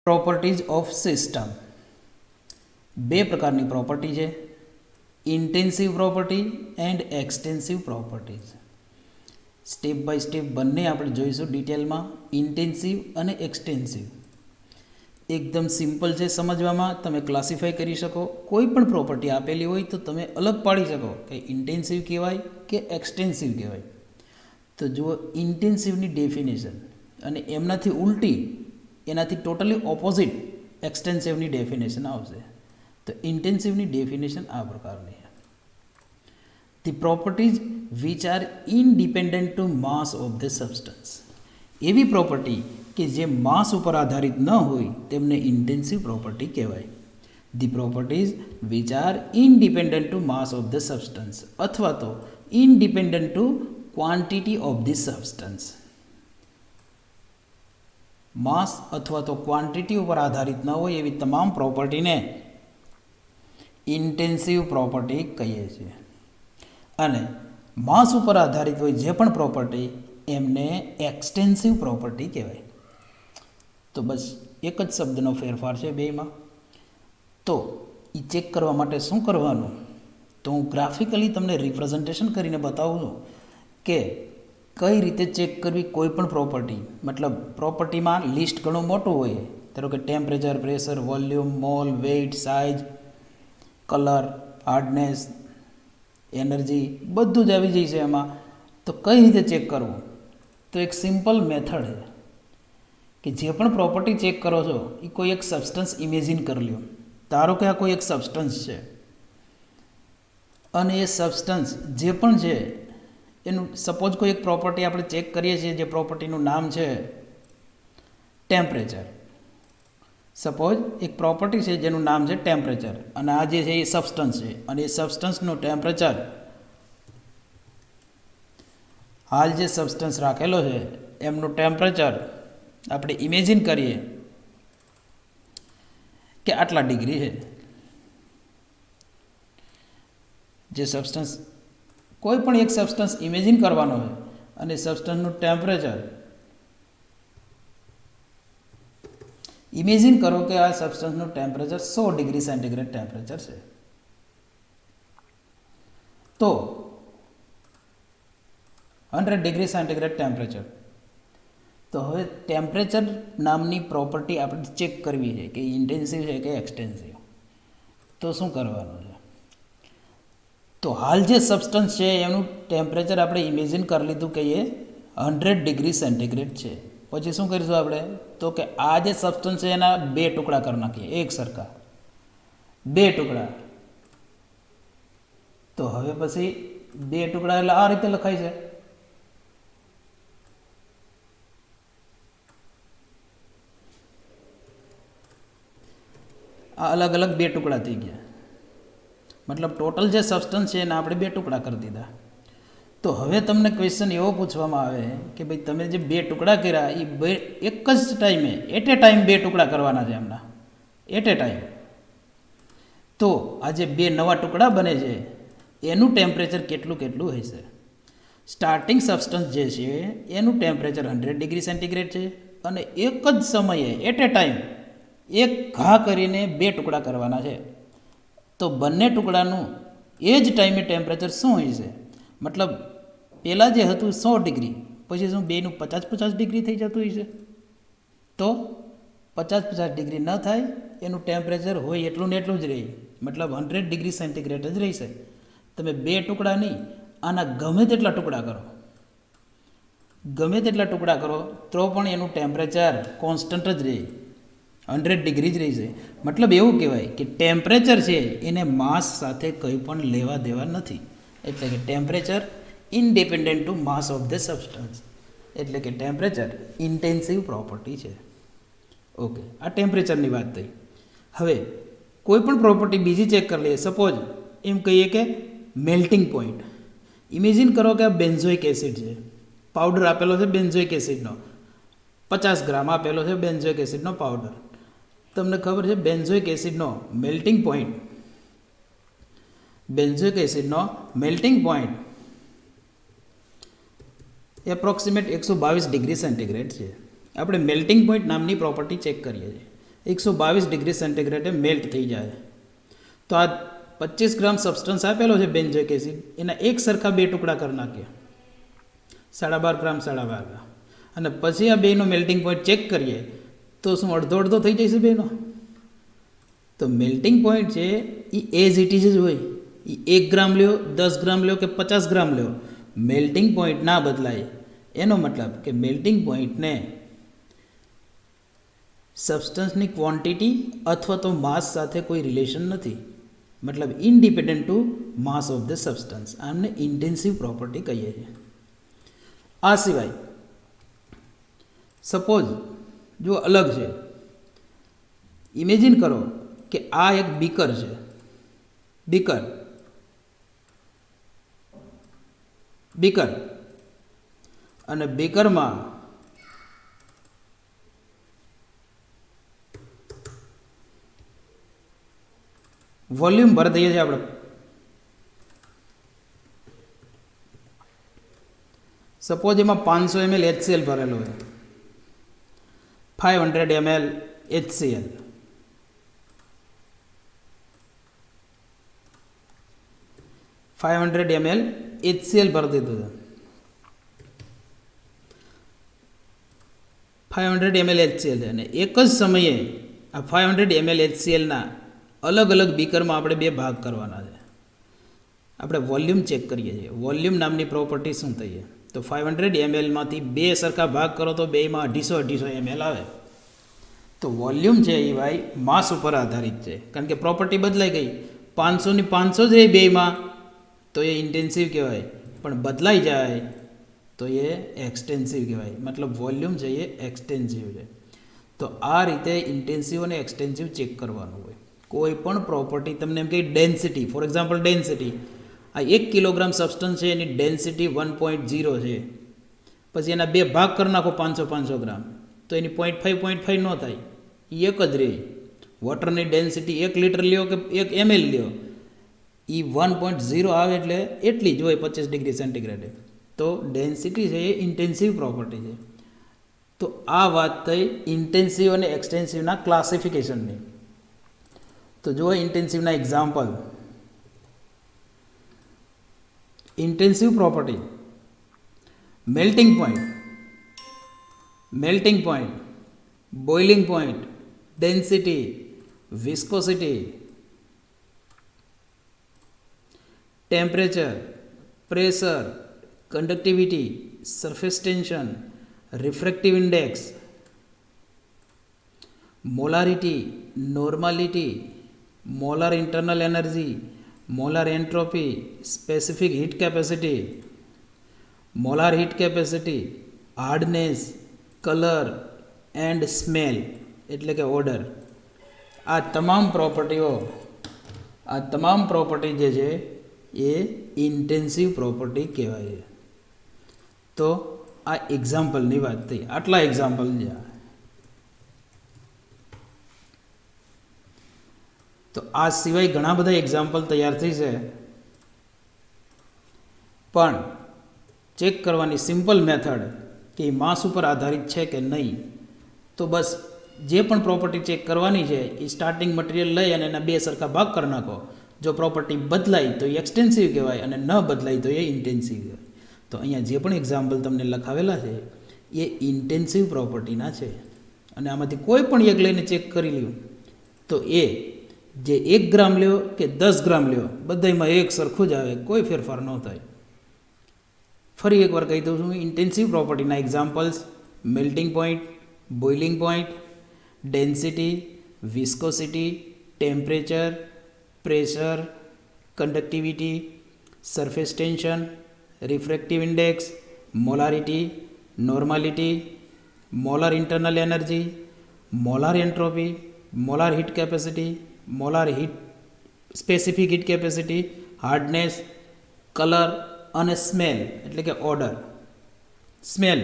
Properties of system બે પ્રકારની property છે, intensive property and extensive properties. Step by step બંને આપણે જોઈશું ડિટેલમાં, ઇન્ટેન્સિવ અને એક્સટેન્સિવ. એકદમ સિમ્પલ છે સમજવામાં, તમે ક્લાસિફાઈ કરી શકો. કોઈ પણ પ્રોપર્ટી આપેલી હોય તો તમે અલગ પાડી શકો કે ઇન્ટેન્સિવ કહેવાય કે એક્સટેન્સિવ કહેવાય. તો જુઓ ઇન્ટેન્સિવની ડેફિનેશન અને એમનાથી ઉલટી, એનાથી ટોટલી ઓપોઝિટ એક્સટેન્સિવની ડેફિનેશન આવશે. તો ઇન્ટેન્સિવની ડેફિનેશન આ પ્રકારની છે: the properties which are independent to mass of the substance. એવી પ્રોપર્ટી કે જે માસ ઉપર આધારિત ન હોય તેમને ઇન્ટેન્સિવ પ્રોપર્ટી કહેવાય. The properties which are independent to mass of the substance અથવા તો independent to quantity of the substance. Mass અથવા તો ક્વોન્ટિટી ઉપર આધારિત ન હોય એવી તમામ પ્રોપર્ટીને ઇન્ટેન્સિવ પ્રોપર્ટી કહીએ છીએ. અને માસ ઉપર આધારિત હોય જે પણ પ્રોપર્ટી એમને એક્સટેન્સિવ પ્રોપર્ટી કહેવાય. તો બસ એક જ શબ્દનો ફેરફાર છે બેમાં. તો એ ચેક કરવા માટે શું કરવાનું, તો હું ગ્રાફિકલી તમને રિપ્રેઝન્ટેશન કરીને બતાવું છું કે કઈ રીતે ચેક કરવી કોઈ પણ પ્રોપર્ટી. મતલબ પ્રોપર્ટીમાં લિસ્ટ ઘણું મોટું હોય, ધારો કે temperature, pressure, volume, mole, weight, size, colour, hardness, energy બધું જ આવી જાય છે એમાં. તો કઈ રીતે ચેક કરવું, તો એક સિમ્પલ મેથડ છે કે જે પણ પ્રોપર્ટી ચેક કરો છો એ કોઈ એક સબસ્ટન્સ ઇમેજિન કરી લ્યો. ધારો કે આ કોઈ એક સબસ્ટન્સ છે અને એ સબસ્ટન્સ જે પણ છે એનું સપોઝ કોઈ એક પ્રોપર્ટી આપણે ચેક કરીએ છીએ, જે પ્રોપર્ટીનું નામ છે ટેમ્પરેચર. સપોઝ એક પ્રોપર્ટી છે જેનું નામ છે ટેમ્પરેચર અને આ જે છે એ સબસ્ટન્સ છે અને એ સબસ્ટન્સનું ટેમ્પરેચર, હાલ જે સબસ્ટન્સ રાખેલો છે એમનું ટેમ્પરેચર આપણે ઇમેજિન કરીએ કે આટલા ડિગ્રી છે. જે સબસ્ટન્સ કોઈ પણ એક સબસ્ટન્સ ઇમેજિન કરવાનો છે અને સબસ્ટન્સનું ટેમ્પરેચર ઇમેજિન કરો કે આ સબસ્ટન્સનું ટેમ્પરેચર 100 ડિગ્રી સેન્ટીગ્રેડ ટેમ્પરેચર છે. તો 100 ડિગ્રી સેન્ટીગ્રેડ ટેમ્પરેચર. તો હવે ટેમ્પરેચર નામની પ્રોપર્ટી આપણે ચેક કરવી છે કે ઇન્ટેન્સિવ છે કે એક્સટેન્સિવ. તો શું કરવાનું છે, તો હાલ જે સબસ્ટન્સ છે એનું ટેમ્પરેચર આપણે ઇમેજિન કરી લીધું કે એ 100 ડિગ્રી સેન્ટીગ્રેડ છે. પછી શું કરીશું આપણે, તો કે આ જે સબસ્ટન્સ છે એના 2 ટુકડા કરી નાખીએ, એક સરખા 2 ટુકડા. તો હવે પછી 2 ટુકડા એટલે આ રીતે લખાય છે. આ અલગ અલગ 2 ટુકડા થઈ ગયા. મતલબ ટોટલ જે સબસ્ટન્સ છે એના આપણે 2 ટુકડા કરી દીધા. તો હવે તમને ક્વેશ્ચન એવો પૂછવામાં આવે કે ભાઈ તમે જે 2 ટુકડા કર્યા એ એક જ ટાઈમે એટ એ ટાઈમ 2 ટુકડા કરવાના છે એમના, એટ એ ટાઈમ. તો આ જે 2 નવા ટુકડા બને છે એનું ટેમ્પરેચર કેટલું કેટલું હશે. સ્ટાર્ટિંગ સબસ્ટન્સ જે છે એનું ટેમ્પરેચર 100 ડિગ્રી સેન્ટીગ્રેડ છે અને એક જ સમયે એટ એ ટાઈમ એક ઘા કરીને 2 ટુકડા કરવાના છે. તો બંને ટુકડાનું એ જ ટાઈમે ટેમ્પરેચર શું હશે. મતલબ પહેલાં જે હતું 100 ડિગ્રી, પછી શું બેનું 50-50 ડિગ્રી થઈ જતું હશે. તો 50-50 ડિગ્રી ન થાય, એનું ટેમ્પરેચર હોય એટલું ને એટલું જ રહે. મતલબ 100 ડિગ્રી સેન્ટીગ્રેડ જ રહેશે. તમે 2 ટુકડા નહીં, આના ગમે તેટલા ટુકડા કરો, ગમે તેટલા ટુકડા કરો તો પણ એનું ટેમ્પરેચર કોન્સ્ટન્ટ જ રહે, 100 ડિગ્રી જ રહેશે. મતલબ એવું કહેવાય કે ટેમ્પરેચર છે એને માસ સાથે કંઈ પણ લેવા દેવા નથી. એટલે કે temperature independent to mass of the substance. એટલે કે ટેમ્પરેચર ઇન્ટેન્સિવ પ્રોપર્ટી છે. ઓકે, આ ટેમ્પરેચરની વાત થઈ. હવે કોઈ પણ પ્રોપર્ટી બીજી ચેક કરી લઈએ. સપોઝ એમ કહીએ કે મેલ્ટિંગ પોઈન્ટ. ઇમેજિન કરો કે આ બેન્ઝોઇક એસિડ છે, પાવડર આપેલો છે બેન્ઝોઇક એસિડનો, 50 ગ્રામ આપેલો છે બેન્ઝોઇક એસિડનો પાવડર. તમને ખબર છે બેન્ઝોઇક એસિડનો મેલ્ટિંગ પોઈન્ટ, બેન્ઝોઇક એસિડનો melting point approximate 122 degree centigrade છે. આપણે મેલ્ટિંગ પોઈન્ટ નામની પ્રોપર્ટી ચેક કરીએ છીએ. 122 ડિગ્રી સેન્ટીગ્રેડે મેલ્ટ થઈ જાય. તો આ 25 ગ્રામ સબસ્ટન્સ આપેલો છે બેન્ઝોઇક એસિડ, એના એક સરખા બે ટુકડા કરી નાખીએ, 12.5 ગ્રામ 12.5 ગ્રામ, અને પછી આ બેનો મેલ્ટિંગ પોઈન્ટ ચેક કરીએ તો શું અડધો અડધો થઈ જશે બેનો? તો મેલ્ટિંગ પોઈન્ટ છે એ એઝ ઇટ ઇઝ જ હોય. એ 1 ગ્રામ લ્યો, 10 ગ્રામ લ્યો કે 50 ગ્રામ લ્યો, મેલ્ટિંગ પોઈન્ટ ના બદલાય. એનો મતલબ કે મેલ્ટિંગ પોઈન્ટને સબસ્ટન્સની ક્વોન્ટિટી અથવા તો માસ સાથે કોઈ રિલેશન નથી, મતલબ independent to mass of the substance. આમને ઇન્ટેન્સિવ પ્રોપર્ટી કહીએ છીએ. આ સિવાય સપોઝ જો અલગ છે, ઇમેજિન કરો કે આ એક બીકર છે, બીકર અને બીકરમાં વોલ્યુમ ભરી દઈએ છીએ આપણે. સપોઝ એમાં 500 ml HCl ભરેલો હોય, 500 ml HCl. ml HCl ભરી દીધું છે. 500 ml HCl છે અને એક જ સમયે આ 500 ml HClના અલગ અલગ બીકરમાં આપણે બે ભાગ કરવાના છે. આપણે વોલ્યુમ ચેક કરીએ છીએ. વોલ્યુમ નામની પ્રોપર્ટી શું થઈએ? તો 500 ml માંથી બે સરખા ભાગ કરો તો બેમાં 250 ml આવે. તો વોલ્યુમ છે એ ભાઈ માસ ઉપર આધારિત છે, કારણ કે પ્રોપર્ટી બદલાઈ ગઈ. 500 ની 500 જ રહે બેમાં તો એ ઇન્ટેન્સિવ કહેવાય, પણ બદલાઈ જાય તો એ એક્સટેન્સિવ કહેવાય. મતલબ વોલ્યુમ છે એ એક્સટેન્સિવ છે. તો આ રીતે ઇન્ટેન્સિવ અને એક્સટેન્સિવ ચેક કરવાનું હોય. કોઈ પણ પ્રોપર્ટી તમને એમ કહી ડેન્સિટી, ફોર એક્ઝામ્પલ ડેન્સિટી, આ 1 કિલોગ્રામ સબસ્ટન્સ છે એની ડેન્સિટી 1.0 છે, પછી એના બે ભાગ કરી નાખો 500 ગ્રામ તો એની 0.5 ન થાય, એ એક જ રહે. વોટરની ડેન્સિટી 1 લિટર લ્યો કે 1 ml લ્યો, એ 1.0 આવે એટલે એટલી જ હોય 25 ડિગ્રી સેન્ટીગ્રેડે. તો ડેન્સિટી છે એ ઇન્ટેન્સિવ પ્રોપર્ટી છે. તો આ વાત થઈ ઇન્ટેન્સિવ અને એક્સટેન્સિવના ક્લાસિફિકેશનની. તો જુઓ ઇન્ટેન્સિવના example. Intensive property: melting point, boiling point, density, viscosity, temperature, pressure, conductivity, surface tension, refractive index, molarity, normality, molar internal energy, molar entropy, specific heat capacity, molar heat capacity, hardness, color and smell એટલે કે order. આ તમામ property જે છે એ intensive property કહેવાય છે. તો આ એક્ઝામ્પલની વાત થઈ. આટલા એક્ઝામ્પલ છે. તો આ સિવાય ઘણા બધા એક્ઝામ્પલ તૈયાર થઈ છે, પણ ચેક કરવાની સિમ્પલ મેથડ કે માસ ઉપર આધારિત છે કે નહીં. તો બસ જે પણ પ્રોપર્ટી ચેક કરવાની છે એ સ્ટાર્ટિંગ મટીરિયલ લઈ અને એના બે સરખા ભાગ કરી નાખો. જો પ્રોપર્ટી બદલાય તો એ એક્સટેન્સિવ કહેવાય અને ન બદલાય તો એ ઇન્ટેન્સિવ કહેવાય. તો અહીંયા જે પણ એક્ઝામ્પલ તમને લખાવેલા છે એ ઇન્ટેન્સિવ પ્રોપર્ટીના છે, અને આમાંથી કોઈ પણ એક લઈને ચેક કરી લ્યો તો એ જે 1 ગ્રામ લ્યો કે 10 ગ્રામ લ્યો બધામાં એક સરખું જ આવે, કોઈ ફેરફાર ન થાય. ફરી એકવાર કહી દઉં છું. ઇન્ટેન્સિવ પ્રોપર્ટીના examples: melting point, boiling point, density, viscosity, temperature, pressure, conductivity, surface tension, refractive index, molarity, normality, molar internal energy, molar entropy, molar heat capacity, molar heat specific heat capacity, hardness, colour અને smell એટલે કે order. Smell: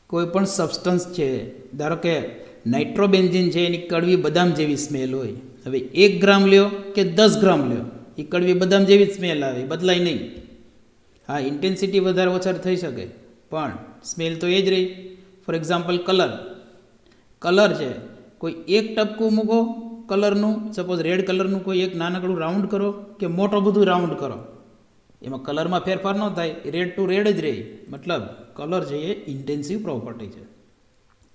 કોઈ પણ substance છે, ધારો કે નાઇટ્રોબેન્ઝીન છે, એની કડવી બદામ જેવી સ્મેલ હોય. હવે 1 ગ્રામ લ્યો કે 10 ગ્રામ લ્યો, એ કડવી બદામ જેવી જ સ્મેલ આવે, બદલાય નહીં. હા, ઇન્ટેન્સિટી વધારે ઓછા થઈ શકે પણ સ્મેલ તો એ જ રહી. ફોર એક્ઝામ્પલ કલર છે, કોઈ એક ટપકું મૂકો કલરનું, સપોઝ રેડ કલરનું કોઈ એક નાનકડું રાઉન્ડ કરો કે મોટો બધું રાઉન્ડ કરો, એમાં કલરમાં ફેરફાર ન થાય, રેડ ટુ રેડ જ રહે. મતલબ કલર છે એ ઇન્ટેન્સિવ પ્રોપર્ટી છે.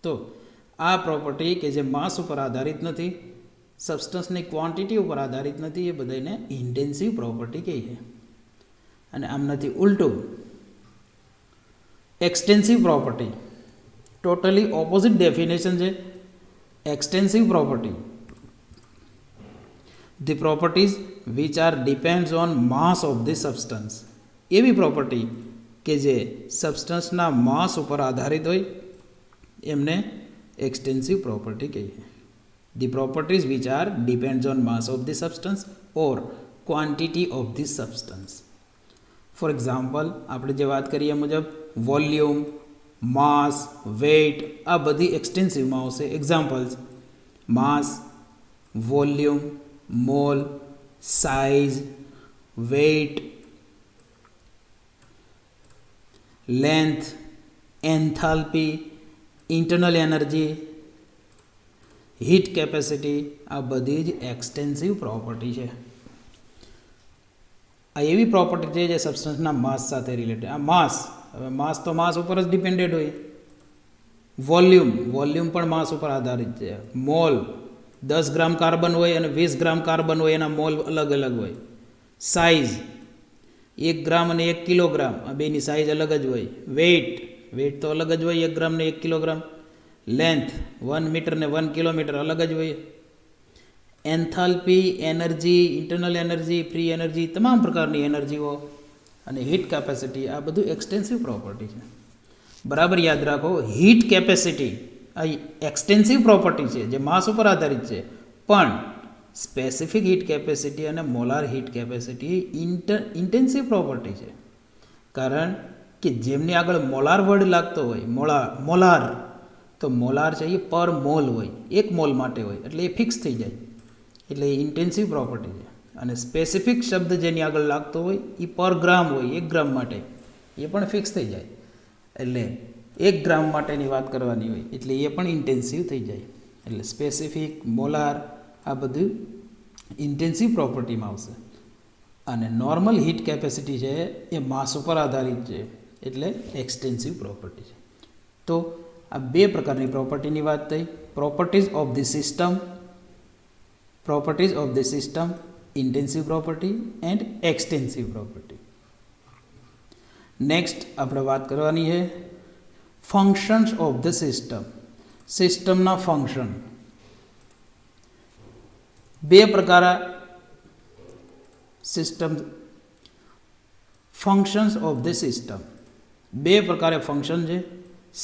તો આ પ્રોપર્ટી કે જે માસ ઉપર આધારિત નથી, સબસ્ટન્સની ક્વોન્ટિટી ઉપર આધારિત નથી, એ બધાને ઇન્ટેન્સિવ પ્રોપર્ટી કહીએ. અને આમ નથી ઉલટું extensive property, totally opposite definition છે. Extensive property, the properties which are depends on mass of the substance. એવી પ્રોપર્ટી કે જે સબસ્ટન્સના માસ ઉપર આધારિત હોય એમને એક્સટેન્સિવ પ્રોપર્ટી કહીએ. The properties which are depends on mass of the substance or quantity of the substance. For example, આપણે જે વાત કરીએ મુજબ વોલ્યુમ, માસ, વેઇટ, આ બધી એક્સટેન્સિવમાં આવશે. Examples: mass, volume, mole, size, weight, length, enthalpy, internal energy, heat capacity, આ બધી જ એક્સટેન્સિવ પ્રોપર્ટી છે. આ એવી પ્રોપર્ટી છે જે સબસ્ટન્સના માસ સાથે રિલેટેડ. આ માસ, હવે માસ તો માસ ઉપર જ ડિપેન્ડેડ હોય. વોલ્યુમ પણ માસ ઉપર આધારિત છે. મોલ, 10 ગ્રામ કાર્બન હોય અને 20 ગ્રામ કાર્બન હોય, એના મોલ અલગ અલગ હોય. સાઇઝ, 1 ગ્રામ અને 1 કિલોગ્રામ, આ બેની સાઇઝ અલગ જ હોય. વેઇટ તો અલગ જ હોય, 1 ગ્રામ ને 1 કિલોગ્રામ. લેન્થ, 1 મીટર ને 1 કિલોમીટર અલગ જ હોય. Enthalpy, energy, internal energy, free energy, તમામ પ્રકારની એનર્જીઓ અને હીટ કેપેસિટી, આ બધું એક્સટેન્સિવ પ્રોપર્ટી છે. બરાબર યાદ રાખો, હીટ કેપેસિટી આ એક્સટેન્સિવ પ્રોપર્ટી છે જે માસ ઉપર આધારિત છે, પણ સ્પેસિફિક હીટ કેપેસિટી અને molar heat capacity intensive property છે. કારણ કે જેમની આગળ મોલાર વર્ડ લાગતો હોય, મોલાર, તો મોલાર છે એ પર મોલ હોય, એક મોલ માટે હોય, એટલે એ ફિક્સ થઈ જાય, એટલે એ ઇન્ટેન્સિવ પ્રોપર્ટી છે. અને સ્પેસિફિક શબ્દ જેની આગળ લાગતો હોય એ પર ગ્રામ હોય, 1 ગ્રામ માટે, એ પણ ફિક્સ થઈ જાય. એટલે 1 ગ્રામ માટેની વાત કરવાની હોય એટલે એ પણ ઇન્ટેન્સિવ થઈ જાય. એટલે સ્પેસિફિક, મોલાર, આ બધું ઇન્ટેન્સિવ પ્રોપર્ટીમાં આવશે. અને નોર્મલ હીટ કેપેસિટી છે એ માસ ઉપર આધારિત છે, એટલે એક્સટેન્સિવ પ્રોપર્ટી છે. તો આ 2 પ્રકારની પ્રોપર્ટીની વાત થઈ. Properties of the system, intensive property and extensive property. Next આપણે વાત કરવાની છે ફંક્શન્સ ઓફ ધ સિસ્ટમ. સિસ્ટમના ફંક્શન 2 પ્રકાર. System functions of the system 2 પ્રકારે ફંક્શન છે: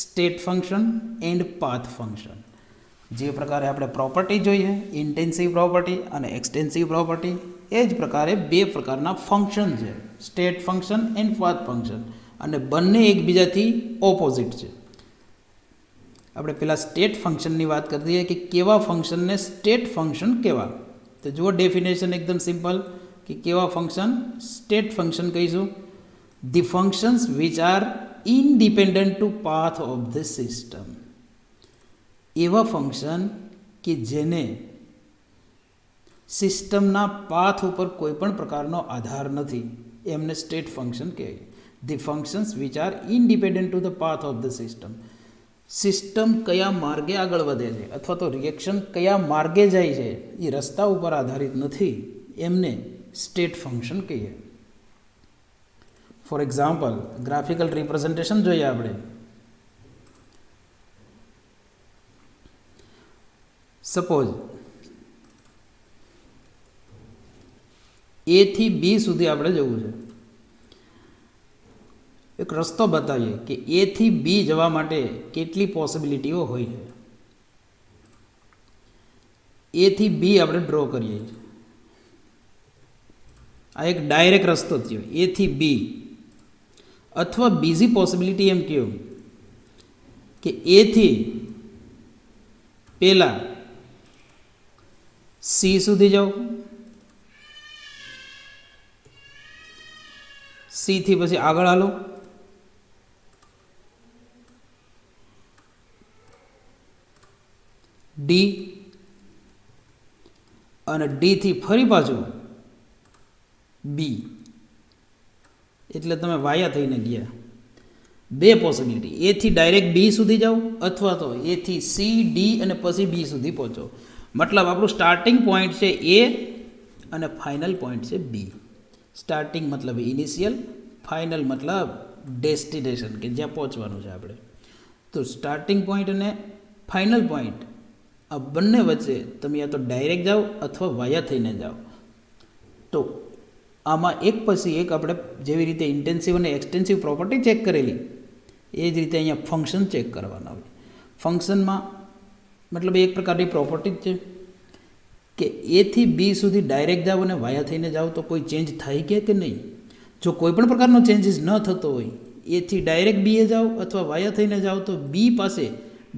state function and path function. જે પ્રકારે આપણે પ્રોપર્ટી જોઈએ, ઇન્ટેન્સિવ પ્રોપર્ટી અને એક્સટેન્સિવ પ્રોપર્ટી, એ જ પ્રકારે 2 પ્રકારના ફંક્શન છે: state function and path function. અને બંને એકબીજાથી ઓપોઝિટ છે. આપણે પહેલાં સ્ટેટ ફંક્શનની વાત કરી દઈએ કે કેવા ફંક્શનને સ્ટેટ ફંક્શન કહેવા. તો જુઓ ડેફિનેશન એકદમ સિમ્પલ કે કેવા ફંક્શન સ્ટેટ ફંક્શન કહીશું: the functions which are independent to path of the system. એવા ફંક્શન કે જેને સિસ્ટમના પાથ ઉપર કોઈ પણ પ્રકારનો આધાર નથી, એમને સ્ટેટ ફંક્શન કહેવાય. The functions which are independent to the path of the system. System કયા માર્ગે આગળ વધે છે અથવા તો રિએક્શન કયા માર્ગે જાય છે એ રસ્તા ઉપર આધારિત નથી, એમને સ્ટેટ ફંક્શન કહીએ. ફોર એક્ઝામ્પલ, ગ્રાફિકલ રિપ્રેઝન્ટેશન જોઈએ આપણે. સપોઝ A થી B સુધી આપણે જવું છે. એક રસ્તો બતાવીએ કે A થી B જવા માટે કેટલી પોસિબિલિટીઓ હોય છે. A થી B આપણે ડ્રો કરીએ છીએ. આ એક ડાયરેક્ટ રસ્તો થયો A થી B. અથવા બીજી પોસિબિલિટી એમ કહ્યું કે A થી પહેલાં C સુધી જાઓ, C થી પછી આગળ હાલો, ડી અને ડીથી ફરી પાછું બી, એટલે તમે વાયા થઈને ગયા. બે પોસિબિલિટી, એથી ડાયરેક્ટ બી સુધી જાઓ અથવા તો એથી સી ડી અને પછી બી સુધી પહોંચો. મતલબ આપણું સ્ટાર્ટિંગ પોઈન્ટ છે એ અને ફાઇનલ પોઈન્ટ છે બી. સ્ટાર્ટિંગ મતલબ ઇનિશિયલ, ફાઇનલ મતલબ ડેસ્ટિનેશન કે જ્યાં પહોંચવાનું છે આપણે. તો સ્ટાર્ટિંગ પોઈન્ટ અને ફાઇનલ પોઈન્ટ આ બંને વચ્ચે તમે યા તો ડાયરેક્ટ જાઓ અથવા વાયા થઈને જાઓ. તો આમાં એક પછી એક આપણે જેવી રીતે ઇન્ટેન્સિવ અને એક્સટેન્સિવ પ્રોપર્ટી ચેક કરેલી એ જ રીતે અહીંયા ફંક્શન ચેક કરવાના હોય. ફંક્શનમાં મતલબ એક પ્રકારની પ્રોપર્ટી જ છે કે એથી બી સુધી ડાયરેક્ટ જાઓ અને વાયા થઈને જાઓ તો કોઈ ચેન્જ થાય કે નહીં. જો કોઈ પણ પ્રકારનો ચેન્જીસ ન થતો હોય, એથી ડાયરેક્ટ બીએ જાઓ અથવા વાયા થઈને જાઓ તો બી પાસે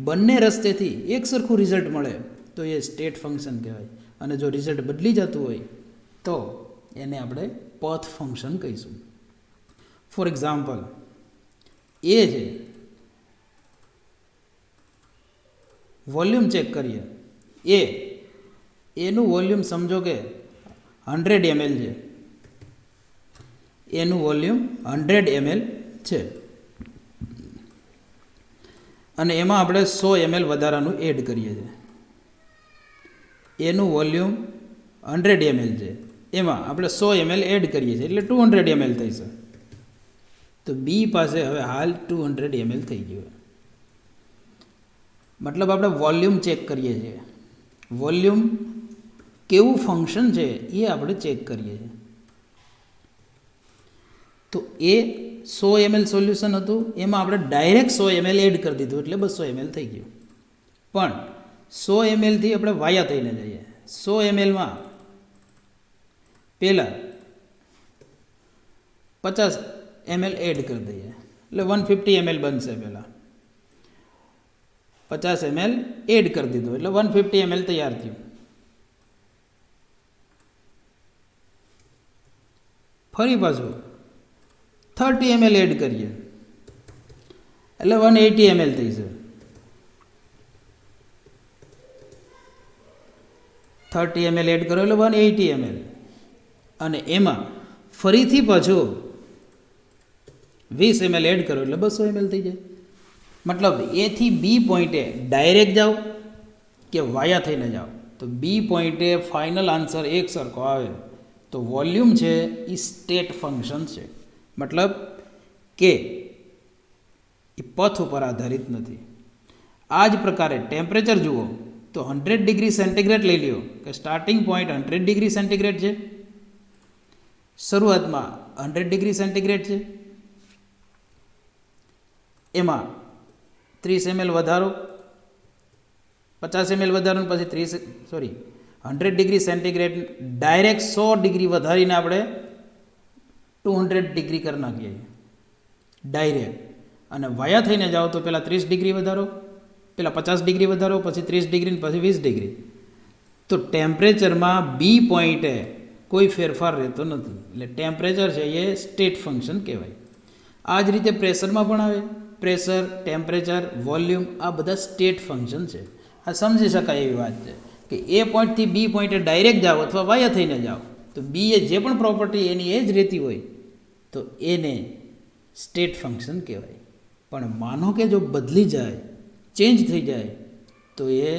બંને રસ્તેથી એક સરખું રિઝલ્ટ મળે તો એ સ્ટેટ ફંક્શન કહેવાય. અને જો રિઝલ્ટ બદલી જતું હોય તો એને આપણે પથ ફંક્શન કહીશું. ફોર એક્ઝામ્પલ, એ છે વોલ્યુમ ચેક કરીએ. એનું વોલ્યુમ સમજો કે 100 ml છે. એનું વોલ્યુમ 100 ml છે અને એમાં આપણે 100 ml વધારાનું એડ કરીએ છીએ. એનું વોલ્યુમ 100 ml છે, એમાં આપણે 100 ml એડ કરીએ છીએ એટલે 200 ml થઈ છે. તો બી પાસે હવે હાલ 200 ml થઈ ગયું. મતલબ આપણે વોલ્યુમ ચેક કરીએ છીએ. વોલ્યુમ કેવું ફંક્શન છે એ આપણે ચેક કરીએ છીએ. તો એ 100 ml સોલ્યુશન હતું, એમાં આપણે ડાયરેક્ટ 100 ml એડ કરી દીધું એટલે 200 ml થઈ ગયું. પણ 100 ml થી આપણે વાયા થઈને જઈએ. 100 ml માં પહેલાં 50 ml એડ કરી દઈએ એટલે 150 ml બનશે. પહેલાં 50 ml એડ કરી દીધું એટલે 150 ml તૈયાર થયું. ફરી પાછું 30 ml એડ કરીએ એટલે 180 ml થઈ છે. 30 ml એડ કરો એટલે 180 ml અને એમાં ફરીથી પાછું 20 ml એડ કરો એટલે 200 ml થઈ જાય. મતલબ એથી બી પોઈન્ટે ડાયરેક્ટ જાઓ કે વાયા થઈને જાઓ તો બી પોઈન્ટે ફાઇનલ આન્સર એક સરખો આવે તો વોલ્યુમ છે એ સ્ટેટ ફંક્શન છે. મતલબ કે એ પથ ઉપર આધારિત નથી. આ જ પ્રકારે ટેમ્પરેચર જુઓ તો 100 ડિગ્રી સેન્ટીગ્રેડ લઈ લ્યો કે સ્ટાર્ટિંગ પોઈન્ટ 100 ડિગ્રી સેન્ટીગ્રેડ છે, શરૂઆતમાં 100 ડિગ્રી સેન્ટીગ્રેડ છે, એમાં 30 ml વધારો, 50 ml વધારો પછી 100 ડિગ્રી સેન્ટીગ્રેડ ડાયરેક્ટ 100 ડિગ્રી વધારીને આપણે 200 ડિગ્રી કરી નાખીએ ડાયરેક્ટ. અને વાયા થઈને જાઓ તો પહેલાં 30 ડિગ્રી વધારો, પહેલાં 50 ડિગ્રી વધારો, પછી 30 ડિગ્રી પછી 20 ડિગ્રી. તો ટેમ્પરેચરમાં બી પોઈન્ટે કોઈ ફેરફાર રહેતો નથી એટલે ટેમ્પરેચર છે એ સ્ટેટ ફંક્શન કહેવાય. આ જ રીતે પ્રેશરમાં પણ આવે. પ્રેશર, ટેમ્પરેચર, વોલ્યુમ આ બધા સ્ટેટ ફંક્શન છે. આ સમજી શકાય એવી વાત છે કે એ પોઈન્ટથી બી પોઈન્ટે ડાયરેક્ટ જાઓ અથવા વાયા થઈને જાઓ તો બી એ જે પણ પ્રોપર્ટી એની એ જ રહેતી હોય તો એને સ્ટેટ ફંક્શન કહેવાય. પણ માનો કે જો બદલી જાય, ચેન્જ થઈ જાય તો એ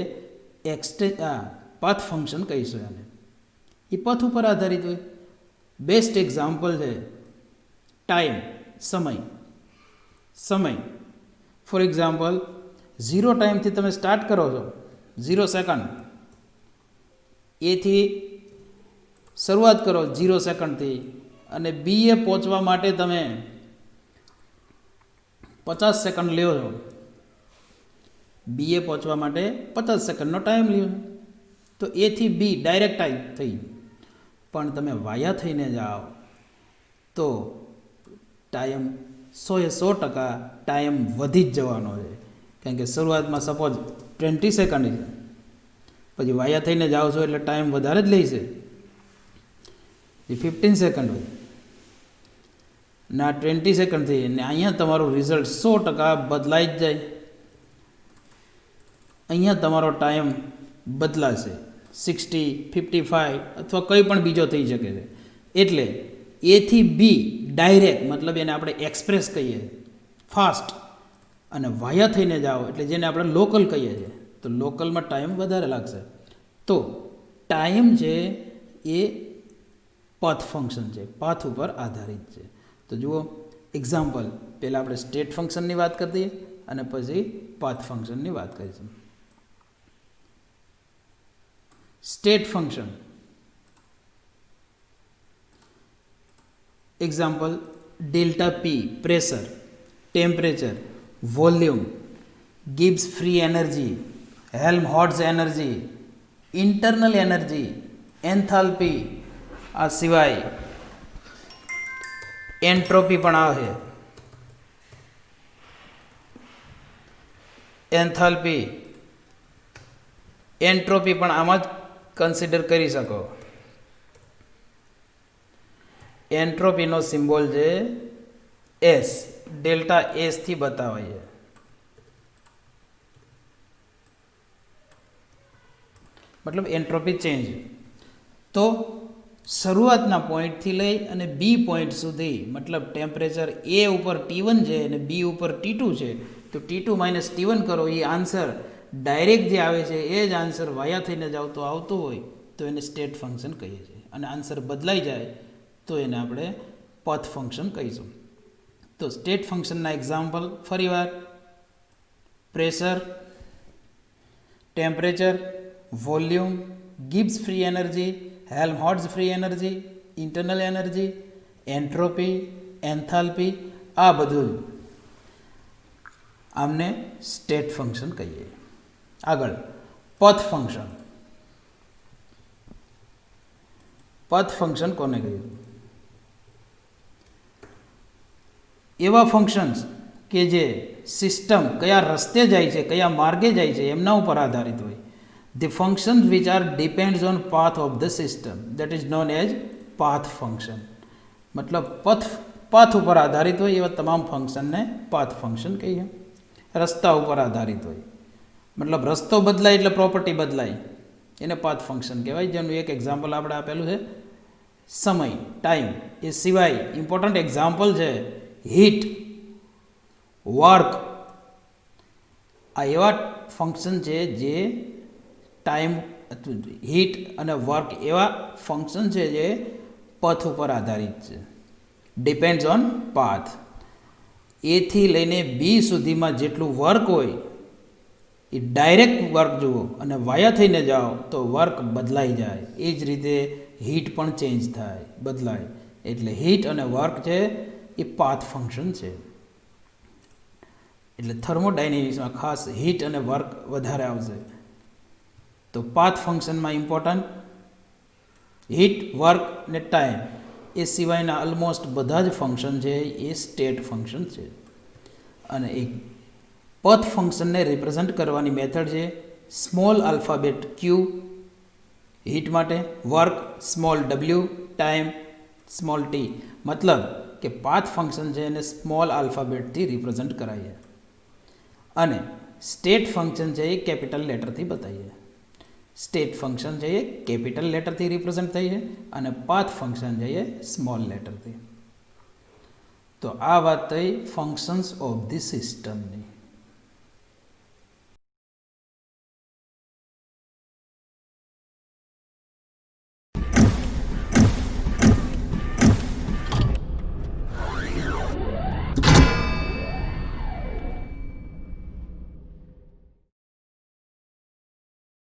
પાથ ફંક્શન કહીશું એને. એ પથ ઉપર આધારિત હોય. બેસ્ટ એક્ઝામ્પલ છે ટાઈમ, સમય. ફોર એક્ઝામ્પલ 0 ટાઈમથી તમે સ્ટાર્ટ કરો છો, 0 સેકન્ડ, એથી શરૂઆત કરો 0 સેકન્ડથી અને બીએ પહોંચવા માટે તમે 50 સેકન્ડ લ્યો છો. બીએ પહોંચવા માટે 50 સેકન્ડનો ટાઈમ લ્યો તો એથી બી ડાયરેક્ટ ટાઈમ થઈ. પણ તમે વાયા થઈને જાઓ તો ટાઈમ 100% ટાઈમ વધી જ જવાનો છે. કારણ કે શરૂઆતમાં સપોઝ 20 સેકન્ડ છે, પછી વાયા થઈને જાઓ છો એટલે ટાઈમ વધારે જ લેશે, એ 15 સેકન્ડ હોય ના 20 સેકન્ડ થઈ અને અહીંયા તમારું રિઝલ્ટ 100% બદલાઈ જ જાય. અહીંયા તમારો ટાઈમ બદલાશે 60, 55 અથવા કંઈ પણ બીજો થઈ શકે છે. એટલે એથી બી ડાયરેક્ટ મતલબ એને આપણે એક્સપ્રેસ કહીએ ફાસ્ટ, અને વાયા થઈને જાઓ એટલે જેને આપણે લોકલ કહીએ છીએ, તો લોકલમાં ટાઈમ વધારે લાગશે. તો ટાઈમ છે એ પાથ ફંક્શન છે, પાથ ઉપર આધારિત છે. તો જુઓ એક્ઝામ્પલ, પહેલાં આપણે સ્ટેટ ફંક્શનની વાત કરી દઈએ અને પછી પાથ ફંક્શનની વાત કરીશું. સ્ટેટ ફંક્શન એક્ઝામ્પલ, ડેલ્ટા પી pressure, temperature, volume, Gibbs free energy, Helmholtz energy, internal energy, enthalpy, આ સિવાય એન્ટ્રોપી પણ આવે, એન્થાલ્પી, એન્ટ્રોપી પણ આમાં જ કન્સિડર કરી શકો. એન્ટ્રોપીનો સિમ્બોલ છે એસ, ડેલ્ટા એસથી બતાવાય, મતલબ એન્ટ્રોપી ચેન્જ. તો શરૂઆતના પોઈન્ટથી લઈ અને બી પોઈન્ટ સુધી, મતલબ ટેમ્પરેચર એ ઉપર T1 છે અને બી ઉપર T2 છે, તો T2 - T1 કરો, એ આન્સર ડાયરેક્ટ જે આવે છે એ જ આન્સર વાયા થઈને જ આવતો હોય તો એને સ્ટેટ ફંક્શન કહીએ છીએ, અને આન્સર બદલાઈ જાય તો એને આપણે પાથ ફંક્શન કહીશું. તો સ્ટેટ ફંક્શનના એક્ઝામ્પલ ફરીવાર, pressure, temperature, volume, Gibbs free energy, Helmholtz free energy, internal energy, entropy, enthalpy, આ બધું આમને સ્ટેટ ફંક્શન કહીએ. આગળ પાથ ફંક્શન. પાથ ફંક્શન કોને કહ્યું? એવા ફંક્શન્સ કે જે સિસ્ટમ કયા રસ્તે જાય છે, કયા માર્ગે જાય છે એમના ઉપર આધારિત હોય. The functions which are depends on path of the system, that is known as path function. મતલબ પાથ ઉપર આધારિત હોય એવા તમામ ફંક્શનને પાથ ફંક્શન કહીએ. રસ્તા ઉપર આધારિત હોય, મતલબ રસ્તો બદલાય એટલે પ્રોપર્ટી બદલાય, એને પાથ ફંક્શન કહેવાય. જેનું એક એક્ઝામ્પલ આપણે આપેલું છે સમય, ટાઈમ. એ સિવાય ઇમ્પોર્ટન્ટ એક્ઝામ્પલ છે હીટ, વર્ક. આ એવા ફંક્શન છે જે ટાઈમ, હીટ અને વર્ક એવા ફંક્શન છે જે પાથ ઉપર આધારિત છે, ડિપેન્ડ્સ ઓન પાથ. એથી લઈને બી સુધીમાં જેટલું વર્ક હોય એ ડાયરેક્ટ વર્ક જુઓ અને વાયા થઈને જાઓ તો વર્ક બદલાઈ જાય. એ જ રીતે હીટ પણ ચેન્જ થાય, બદલાય. એટલે હીટ અને વર્ક છે એ પાથ ફંક્શન છે. એટલે થર્મોડાયનેમિક્સમાં ખાસ હીટ અને વર્ક વધારે આવશે. તો પાથ ફંક્શનમાં ઇમ્પોર્ટન્ટ હીટ, વર્ક ને ટાઈમ. એ સિવાયના ઓલમોસ્ટ બધા જ ફંક્શન છે એ સ્ટેટ ફંક્શન છે. અને એક પાથ ફંક્શનને રિપ્રેઝન્ટ કરવાની મેથડ છે સ્મોલ આલ્ફાબેટ ક્યુ હીટ માટે, work small w, time small t. મતલબ કે પાથ ફંક્શન છે એને સ્મોલ આલ્ફાબેટથી રિપ્રેઝન્ટ કરાવીએ, અને સ્ટેટ ફંક્શન છે એ કેપિટલ લેટરથી બતાવીએ. સ્ટેટ ફંક્શન છે એ કેપિટલ લેટરથી રિપ્રેઝન્ટ થઈએ અને પાથ ફંક્શન છે એ સ્મોલ લેટરથી. તો આ વાત થઈ ફંક્શન્સ ઓફ ધી સિસ્ટમની.